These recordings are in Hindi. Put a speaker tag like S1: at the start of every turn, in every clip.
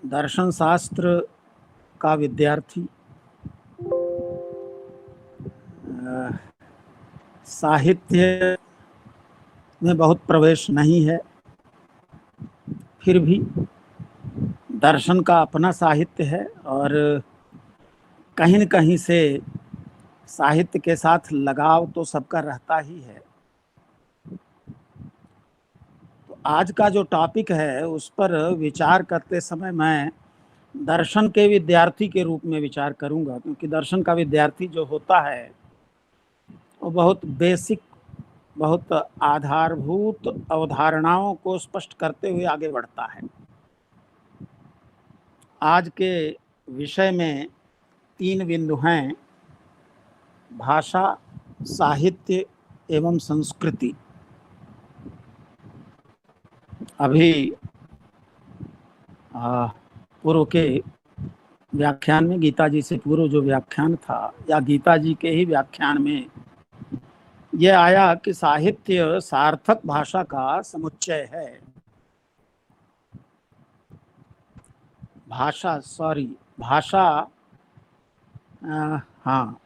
S1: दर्शन शास्त्र का विद्यार्थी साहित्य में बहुत प्रवेश नहीं है, फिर भी दर्शन का अपना साहित्य है और कहीं न कहीं से साहित्य के साथ लगाव तो सबका रहता ही है। तो आज का जो टॉपिक है उस पर विचार करते समय मैं दर्शन के विद्यार्थी के रूप में विचार करूंगा, क्योंकि दर्शन का विद्यार्थी जो होता है वो बहुत बेसिक, बहुत आधारभूत अवधारणाओं को स्पष्ट करते हुए आगे बढ़ता है। आज के विषय में 3 बिंदु हैं: भाषा, साहित्य एवं संस्कृति। अभी पूर्व के व्याख्यान में, गीता जी से पूर्व जो व्याख्यान था या गीता जी के ही व्याख्यान में यह आया कि साहित्य सार्थक भाषा का समुच्चय है।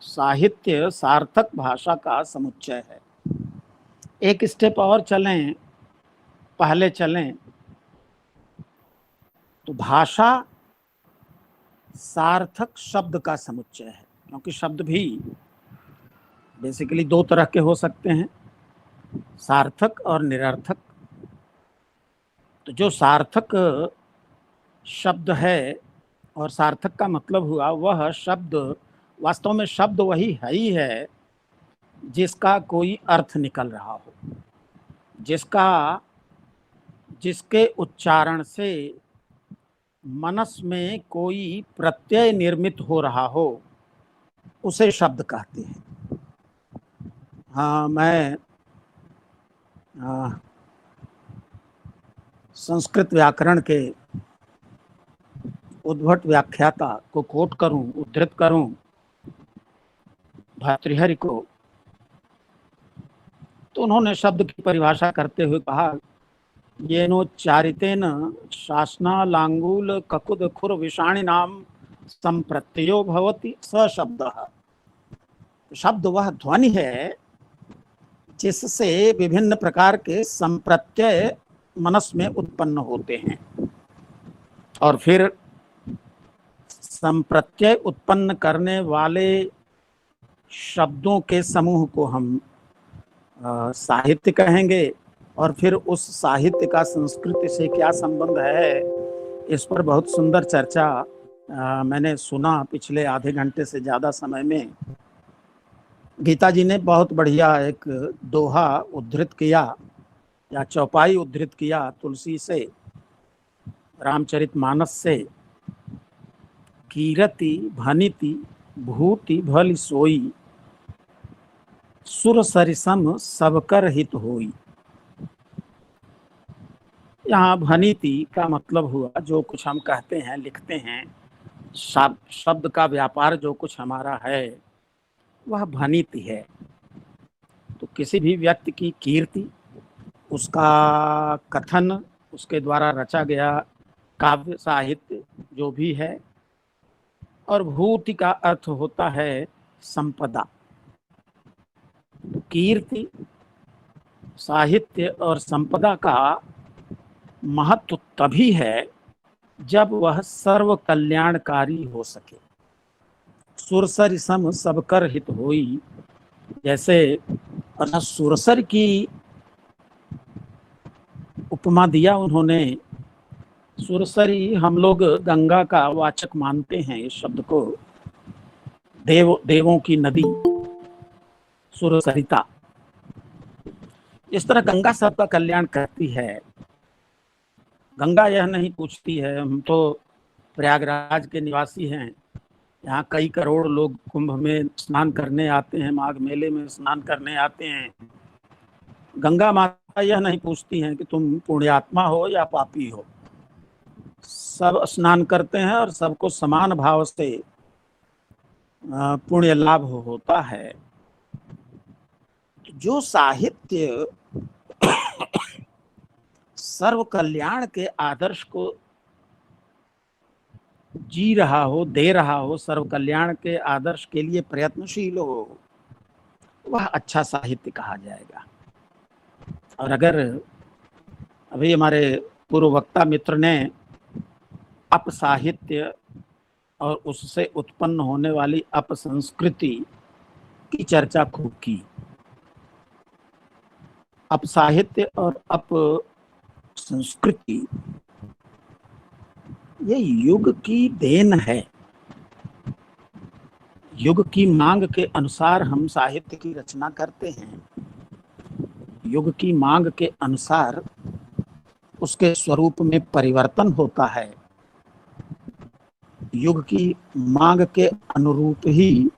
S1: साहित्य सार्थक भाषा का समुच्चय है। एक स्टेप और पहले चलें तो भाषा सार्थक शब्द का समुच्चय है, क्योंकि शब्द भी बेसिकली 2 तरह के हो सकते हैं, सार्थक और निरर्थक। तो जो सार्थक शब्द है, और सार्थक का मतलब हुआ वह शब्द, वास्तव में शब्द वही है ही है जिसका कोई अर्थ निकल रहा हो, जिसके उच्चारण से मनस में कोई प्रत्यय निर्मित हो रहा हो, उसे शब्द कहते हैं। मैं संस्कृत व्याकरण के उद्भट व्याख्याता को कोट करूं, उद्धृत करूं, भर्तृहरि को, तो उन्होंने शब्द की परिभाषा करते हुए कहा, येनोच्चारितेन शासनालांगूल ककुद खुर विषाणी नाम संप्रत्ययो भवति स शब्दः। शब्द वह ध्वनि है जिससे विभिन्न प्रकार के संप्रत्यय मनस में उत्पन्न होते हैं, और फिर संप्रत्यय उत्पन्न करने वाले शब्दों के समूह को हम साहित्य कहेंगे, और फिर उस साहित्य का संस्कृति से क्या संबंध है, इस पर बहुत सुंदर चर्चा मैंने सुना पिछले आधे घंटे से ज़्यादा समय में। गीता जी ने बहुत बढ़िया एक दोहा उद्धृत किया या चौपाई उद्धृत किया तुलसी से, रामचरितमानस से, कीरति भनिति भूति भली सोई, सुर सरिसम सबकर हित होई। यहाँ भनिति का मतलब हुआ जो कुछ हम कहते हैं, लिखते हैं, शब्द का व्यापार जो कुछ हमारा है वह भनिति है। तो किसी भी व्यक्ति की कीर्ति, उसका कथन, उसके द्वारा रचा गया काव्य साहित्य जो भी है, और भूति का अर्थ होता है संपदा। कीर्ति, साहित्य और संपदा का महत्व तभी है जब वह सर्व कल्याणकारी हो सके। सुरसर सम सबकर हित होई, जैसे सुरसर की उपमा दिया उन्होंने। सुरसरी हम लोग गंगा का वाचक मानते हैं इस शब्द को, देवों की नदी सुरसरिता। इस तरह गंगा सबका कल्याण करती है। गंगा यह नहीं पूछती है, हम तो प्रयागराज के निवासी हैं, यहाँ कई करोड़ लोग कुंभ में स्नान करने आते हैं, माघ मेले में स्नान करने आते हैं। गंगा माता यह नहीं पूछती हैं कि तुम पुण्यात्मा हो या पापी हो, सब स्नान करते हैं और सबको समान भाव से पुण्य लाभ होता है। जो साहित्य सर्व कल्याण के आदर्श को जी रहा हो, दे रहा हो, सर्व कल्याण के आदर्श के लिए प्रयत्नशील हो, वह अच्छा साहित्य कहा जाएगा। और अगर अभी हमारे पूर्व वक्ता मित्र ने अपसाहित्य और उससे उत्पन्न होने वाली अपसंस्कृति की चर्चा खूब की। अपसाहित्य और अपसंस्कृति ये युग की देन है। युग की मांग के अनुसार हम साहित्य की रचना करते हैं। युग की मांग के अनुसार उसके स्वरूप में परिवर्तन होता है। युग की मांग के अनुरूप ही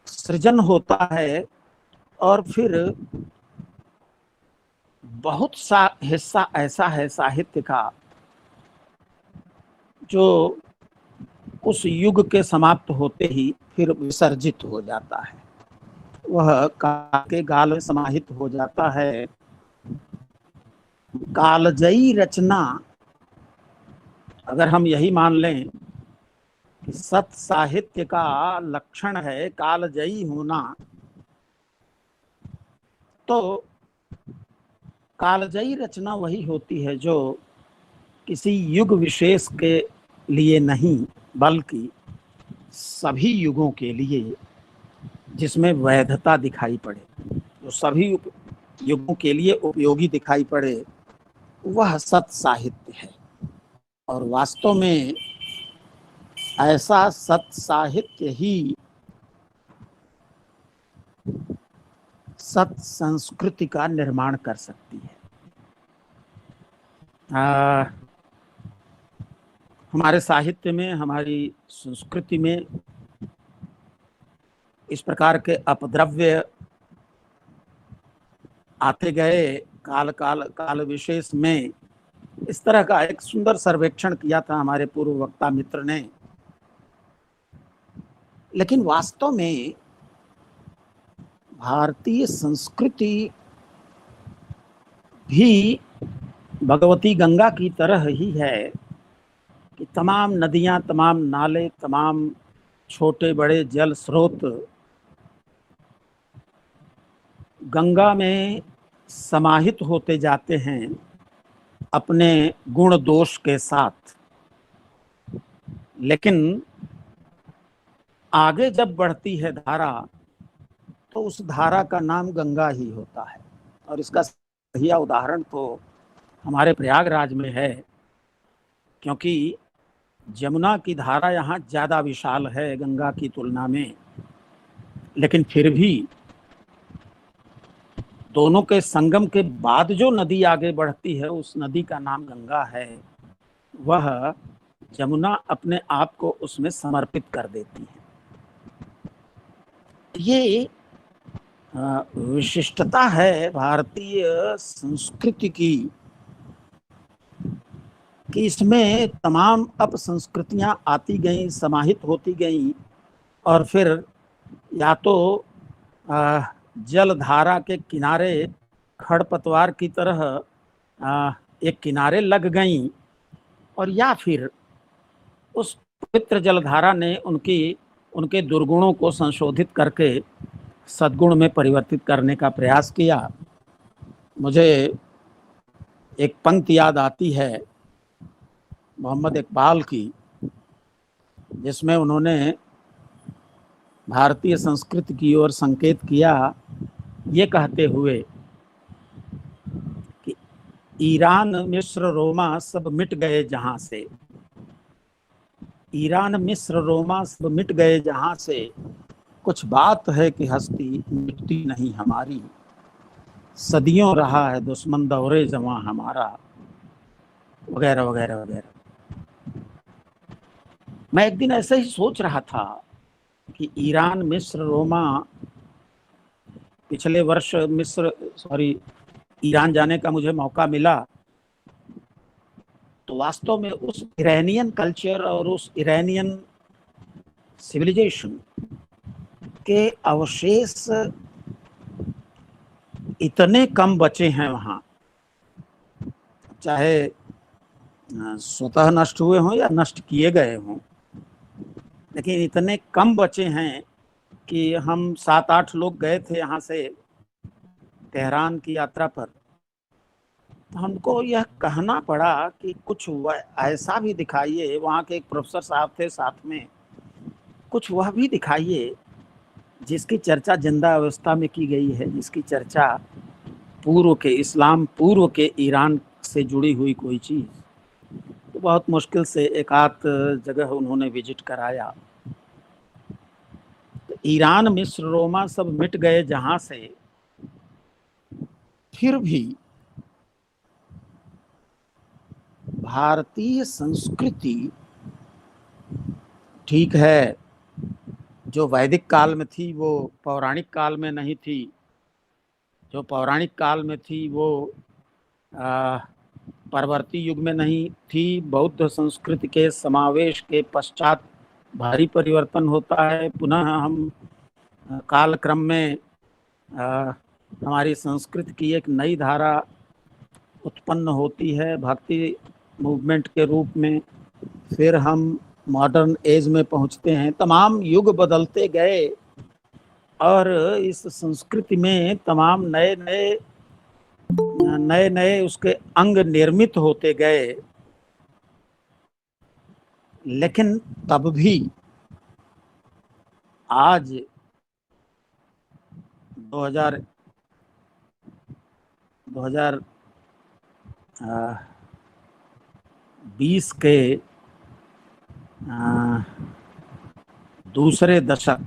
S1: सृजन होता है। और फिर बहुत सा हिस्सा ऐसा है साहित्य का जो उस युग के समाप्त होते ही फिर विसर्जित हो जाता है, वह काल के गाल में समाहित हो जाता है। कालजयी रचना, अगर हम यही मान लें कि सत साहित्य का लक्षण है कालजयी होना, तो कालजयी रचना वही होती है जो किसी युग विशेष के लिए नहीं बल्कि सभी युगों के लिए, जिसमें वैधता दिखाई पड़े, जो सभी युगों के लिए उपयोगी दिखाई पड़े, वह सत साहित्य है। और वास्तव में ऐसा सत साहित्य ही सत संस्कृति का निर्माण कर सकती है। हमारे साहित्य में, हमारी संस्कृति में इस प्रकार के अपद्रव्य आते गए। काल विशेष में इस तरह का एक सुंदर सर्वेक्षण किया था हमारे पूर्व वक्ता मित्र ने। लेकिन वास्तव में भारतीय संस्कृति भी भगवती गंगा की तरह ही है कि तमाम नदियां, तमाम नाले, तमाम छोटे बड़े जल स्रोत गंगा में समाहित होते जाते हैं अपने गुण दोष के साथ। लेकिन आगे जब बढ़ती है धारा, तो उस धारा का नाम गंगा ही होता है। और इसका सही उदाहरण तो हमारे प्रयागराज में है, क्योंकि जमुना की धारा यहाँ ज़्यादा विशाल है गंगा की तुलना में। लेकिन फिर भी दोनों के संगम के बाद जो नदी आगे बढ़ती है, उस नदी का नाम गंगा है। वह जमुना अपने आप को उसमें समर्पित कर देती है। ये विशिष्टता है भारतीय संस्कृति की कि इसमें तमाम अपसंस्कृतियां आती गईं, समाहित होती गईं, और फिर या तो जलधारा के किनारे खड़पतवार की तरह एक किनारे लग गईं, और या फिर उस पवित्र जलधारा ने उनके दुर्गुणों को संशोधित करके सद्गुण में परिवर्तित करने का प्रयास किया। मुझे एक पंक्ति याद आती है मोहम्मद इकबाल की, जिसमें उन्होंने भारतीय संस्कृति की ओर संकेत किया ये कहते हुए कि ईरान मिस्र रोमा सब मिट गए जहां से, ईरान मिस्र रोमा सब मिट गए जहां से, कुछ बात है कि हस्ती मिटती नहीं हमारी, सदियों रहा है दुश्मन दौरे जवां हमारा, वगैरह वगैरह वगैरह। मैं एक दिन ऐसे ही सोच रहा था कि ईरान मिस्र रोमा, पिछले वर्ष ईरान जाने का मुझे मौका मिला, तो वास्तव में उस इरानियन कल्चर और उस इरानियन सिविलाइजेशन के अवशेष इतने कम बचे हैं वहाँ, चाहे स्वतः नष्ट हुए हों या नष्ट किए गए हों, लेकिन इतने कम बचे हैं कि हम 7-8 लोग गए थे यहाँ से तेहरान की यात्रा पर। तो हमको यह कहना पड़ा कि कुछ ऐसा भी दिखाइए, वहाँ के एक प्रोफेसर साहब थे साथ में, कुछ वह भी दिखाइए जिसकी चर्चा जिंदा अवस्था में की गई है, जिसकी चर्चा पूर्व के इस्लाम, पूर्व के ईरान से जुड़ी हुई कोई चीज़। तो बहुत मुश्किल से एक आध जगह उन्होंने विजिट कराया। तो ईरान, मिस्र, रोमा सब मिट गए जहाँ से, फिर भी भारतीय संस्कृति ठीक है, जो वैदिक काल में थी वो पौराणिक काल में नहीं थी, जो पौराणिक काल में थी वो परवर्ती युग में नहीं थी। बौद्ध संस्कृति के समावेश के पश्चात भारी परिवर्तन होता है। पुनः हम कालक्रम में हमारी संस्कृति की एक नई धारा उत्पन्न होती है भक्ति मूवमेंट के रूप में। फिर हम मॉडर्न एज में पहुंचते हैं। तमाम युग बदलते गए और इस संस्कृति में तमाम नए नए उसके अंग निर्मित होते गए, लेकिन तब भी आज 2020 के दूसरे दशक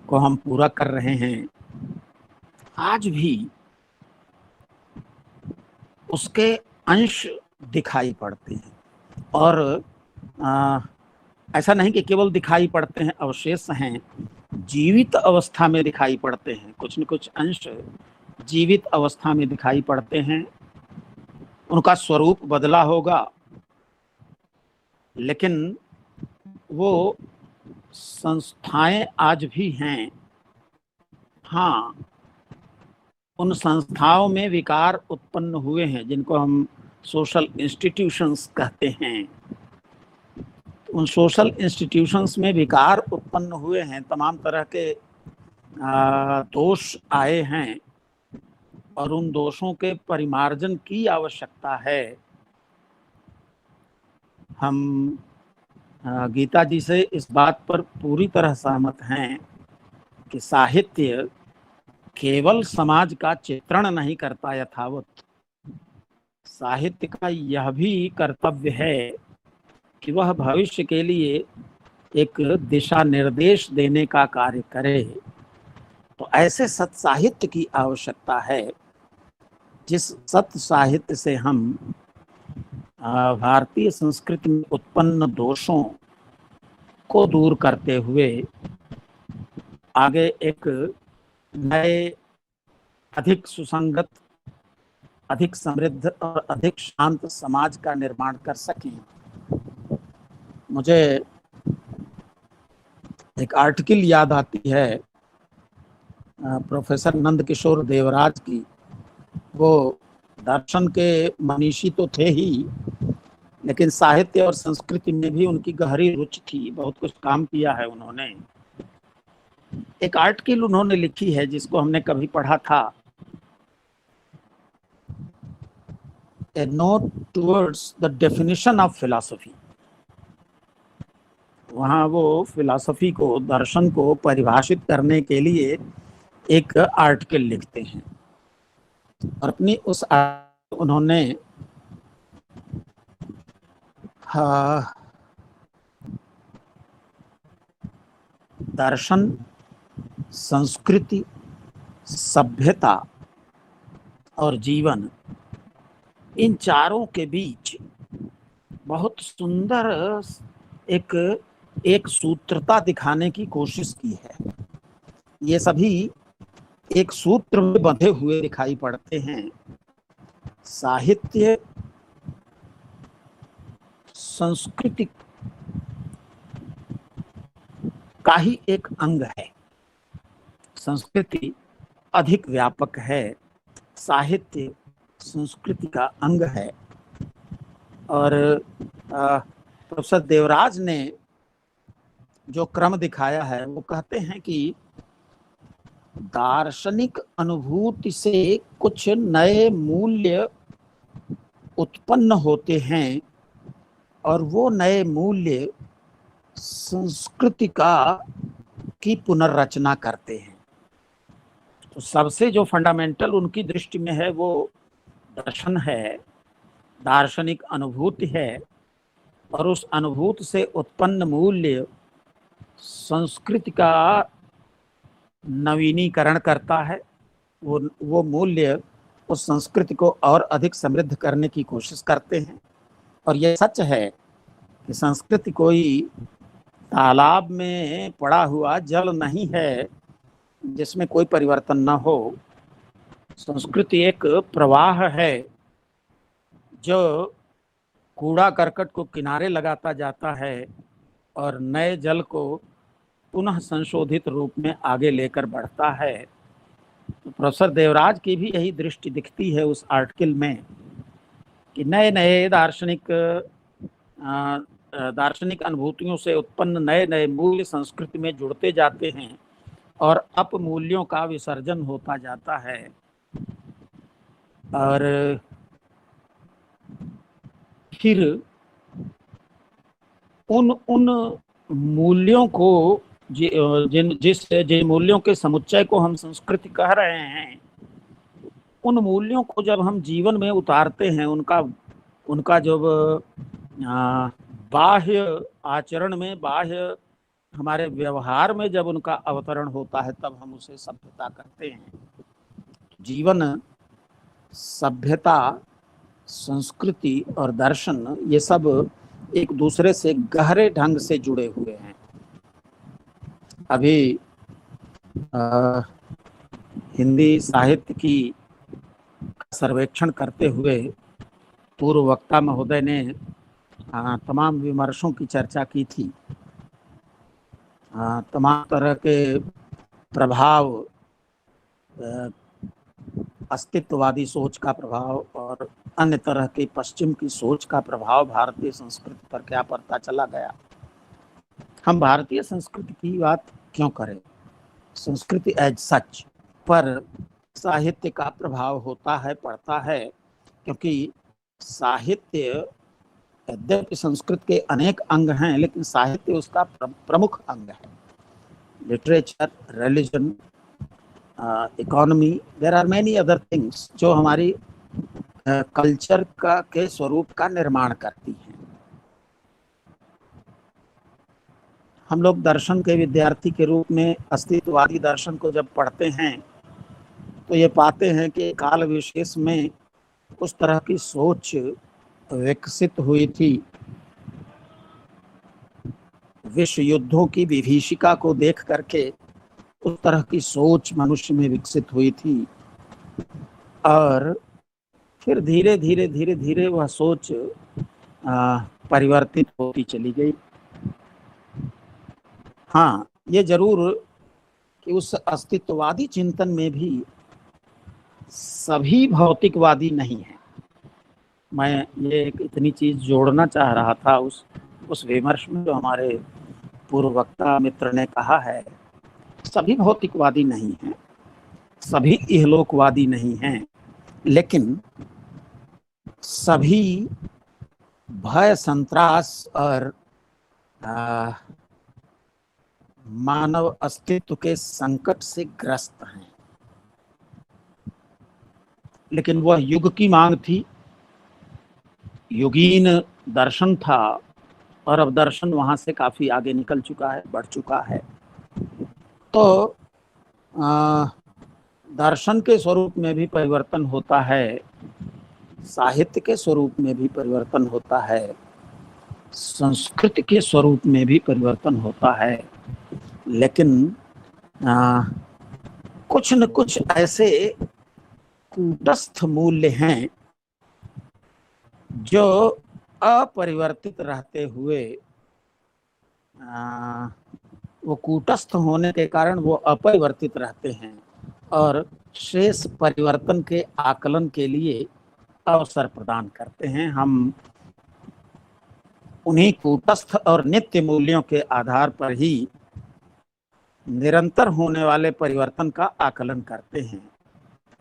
S1: को हम पूरा कर रहे हैं। आज भी उसके अंश दिखाई पड़ते हैं और ऐसा नहीं कि केवल दिखाई पड़ते हैं, अवशेष हैं, जीवित अवस्था में दिखाई पड़ते हैं। कुछ न कुछ अंश जीवित अवस्था में दिखाई पड़ते हैं। उनका स्वरूप बदला होगा, लेकिन वो संस्थाएं आज भी हैं। हाँ, उन संस्थाओं में विकार उत्पन्न हुए हैं जिनको हम सोशल इंस्टीट्यूशंस कहते हैं। उन सोशल इंस्टीट्यूशंस में विकार उत्पन्न हुए हैं, तमाम तरह के दोष आए हैं और उन दोषों के परिमार्जन की आवश्यकता है। हम गीता जी से इस बात पर पूरी तरह सहमत हैं कि साहित्य केवल समाज का चित्रण नहीं करता यथावत, साहित्य का यह भी कर्तव्य है कि वह भविष्य के लिए एक दिशा निर्देश देने का कार्य करे। तो ऐसे सत साहित्य की आवश्यकता है, जिस सत साहित्य से हम भारतीय संस्कृति में उत्पन्न दोषों को दूर करते हुए आगे एक नए, अधिक सुसंगत, अधिक समृद्ध और अधिक शांत समाज का निर्माण कर सकें। मुझे एक आर्टिकल याद आती है प्रोफेसर नंदकिशोर देवराज की। वो दर्शन के मनीषी तो थे ही, लेकिन साहित्य और संस्कृति में भी उनकी गहरी रुचि थी, बहुत कुछ काम किया है उन्होंने। एक आर्टिकल उन्होंने लिखी है जिसको हमने कभी पढ़ा था, a note towards the definition of philosophy. वहाँ वो फिलॉसफी को, दर्शन को परिभाषित करने के लिए एक आर्टिकल लिखते हैं और अपनी उस उन्होंने दर्शन, संस्कृति, सभ्यता और जीवन, इन चारों के बीच बहुत सुंदर एक सूत्रता दिखाने की कोशिश की है। ये सभी एक सूत्र में बंधे हुए दिखाई पड़ते हैं। साहित्य संस्कृति का ही एक अंग है। संस्कृति अधिक व्यापक है, साहित्य संस्कृति का अंग है। और प्रोफेसर देवराज ने जो क्रम दिखाया है वो कहते हैं कि दार्शनिक अनुभूति से कुछ नए मूल्य उत्पन्न होते हैं और वो नए मूल्य संस्कृति की पुनर्रचना करते हैं। तो सबसे जो फंडामेंटल उनकी दृष्टि में है वो दर्शन है, दार्शनिक अनुभूति है, और उस अनुभूति से उत्पन्न मूल्य संस्कृति का नवीनीकरण करता है। वो मूल्य उस संस्कृति को और अधिक समृद्ध करने की कोशिश करते हैं। और यह सच है कि संस्कृति कोई तालाब में पड़ा हुआ जल नहीं है जिसमें कोई परिवर्तन न हो। संस्कृति एक प्रवाह है जो कूड़ा करकट को किनारे लगाता जाता है और नए जल को पुनः संशोधित रूप में आगे लेकर बढ़ता है। तो प्रोफेसर देवराज की भी यही दृष्टि दिखती है उस आर्टिकल में कि नए नए दार्शनिक अनुभूतियों से उत्पन्न नए नए मूल्य संस्कृति में जुड़ते जाते हैं और अपमूल्यों का विसर्जन होता जाता है। और फिर उन मूल्यों को जिन मूल्यों के समुच्चय को हम संस्कृति कह रहे हैं, उन मूल्यों को जब हम जीवन में उतारते हैं, उनका जब बाह्य आचरण में, बाह्य हमारे व्यवहार में जब उनका अवतरण होता है, तब हम उसे सभ्यता कहते हैं। जीवन, सभ्यता, संस्कृति और दर्शन ये सब एक दूसरे से गहरे ढंग से जुड़े हुए हैं। अभी हिंदी साहित्य की सर्वेक्षण करते हुए पूर्व वक्ता महोदय ने तमाम विमर्शों की चर्चा की थी। तमाम तरह के प्रभाव, अस्तित्ववादी सोच का प्रभाव और अन्य तरह की पश्चिम की सोच का प्रभाव भारतीय संस्कृति पर क्या पड़ता चला गया। हम भारतीय संस्कृति की बात क्यों करें, संस्कृति एज सच पर साहित्य का प्रभाव होता है, पड़ता है, क्योंकि साहित्य, यद्यपि संस्कृत के अनेक अंग हैं लेकिन साहित्य उसका प्रमुख अंग है। Literature, religion, economy, there are many other things जो हमारी कल्चर के स्वरूप का निर्माण करती हैं। हम लोग दर्शन के विद्यार्थी के रूप में अस्तित्ववादी दर्शन को जब पढ़ते हैं तो ये पाते हैं कि काल विशेष में उस तरह की सोच विकसित हुई थी। विश्व युद्धों की विभीषिका को देख करके उस तरह की सोच मनुष्य में विकसित हुई थी और फिर धीरे धीरे धीरे धीरे वह सोच परिवर्तित होती चली गई। हाँ, ये जरूर कि उस अस्तित्ववादी चिंतन में भी सभी भौतिकवादी नहीं हैं। मैं ये एक इतनी चीज जोड़ना चाह रहा था उस विमर्श में जो हमारे पूर्व वक्ता मित्र ने कहा है, सभी भौतिकवादी नहीं हैं, सभी इहलोकवादी नहीं हैं, लेकिन सभी भय, संत्रास और मानव अस्तित्व के संकट से ग्रस्त हैं। लेकिन वह युग की मांग थी, युगीन दर्शन था और अब दर्शन वहां से काफी आगे निकल चुका है, बढ़ चुका है। तो दर्शन के स्वरूप में भी परिवर्तन होता है, साहित्य के स्वरूप में भी परिवर्तन होता है, संस्कृति के स्वरूप में भी परिवर्तन होता है। लेकिन कुछ न कुछ ऐसे कूटस्थ मूल्य हैं जो अपरिवर्तित रहते हुए वो कूटस्थ होने के कारण वो अपरिवर्तित रहते हैं और शेष परिवर्तन के आकलन के लिए अवसर प्रदान करते हैं। हम उन्हीं कूटस्थ और नित्य मूल्यों के आधार पर ही निरंतर होने वाले परिवर्तन का आकलन करते हैं,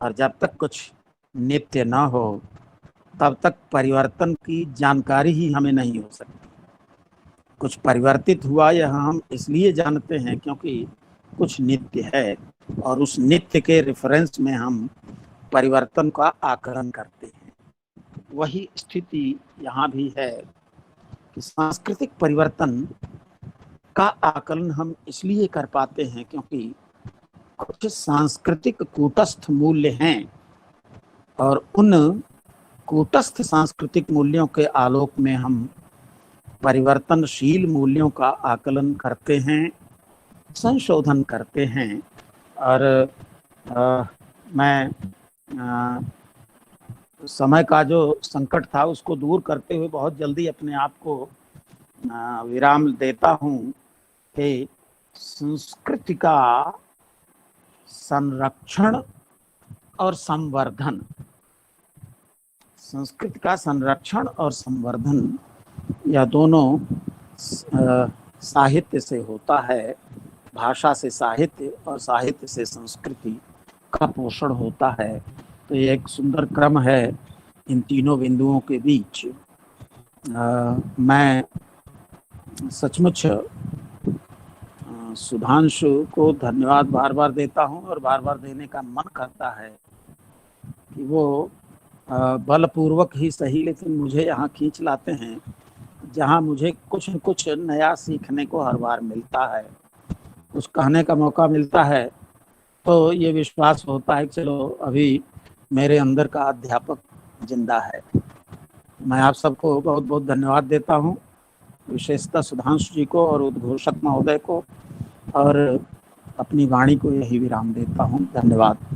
S1: और जब तक कुछ नित्य न हो तब तक परिवर्तन की जानकारी ही हमें नहीं हो सकती। कुछ परिवर्तित हुआ यह हम इसलिए जानते हैं क्योंकि कुछ नित्य है, और उस नित्य के रेफरेंस में हम परिवर्तन का आकलन करते हैं। वही स्थिति यहाँ भी है कि सांस्कृतिक परिवर्तन का आकलन हम इसलिए कर पाते हैं क्योंकि कुछ सांस्कृतिक कूटस्थ मूल्य हैं, और उन कूटस्थ सांस्कृतिक मूल्यों के आलोक में हम परिवर्तनशील मूल्यों का आकलन करते हैं, संशोधन करते हैं। और मैं समय का जो संकट था उसको दूर करते हुए बहुत जल्दी अपने आप को विराम देता हूँ कि संस्कृति का संरक्षण और संवर्धन, संस्कृति का संरक्षण और संवर्धन यह दोनों साहित्य से होता है। भाषा से साहित्य और साहित्य से संस्कृति का पोषण होता है। तो ये एक सुंदर क्रम है इन तीनों बिंदुओं के बीच। मैं सचमुच सुधांशु को धन्यवाद बार बार देता हूँ, और बार बार देने का मन करता है कि वो बलपूर्वक ही सही लेकिन मुझे यहाँ खींच लाते हैं जहाँ मुझे कुछ न कुछ नया सीखने को हर बार मिलता है, कुछ कहने का मौका मिलता है। तो ये विश्वास होता है कि चलो अभी मेरे अंदर का अध्यापक जिंदा है। मैं आप सबको बहुत बहुत धन्यवाद देता हूँ, विशेषतः सुधांशु जी को और उद्घोषक महोदय को, और अपनी वाणी को यही विराम देता हूँ। धन्यवाद।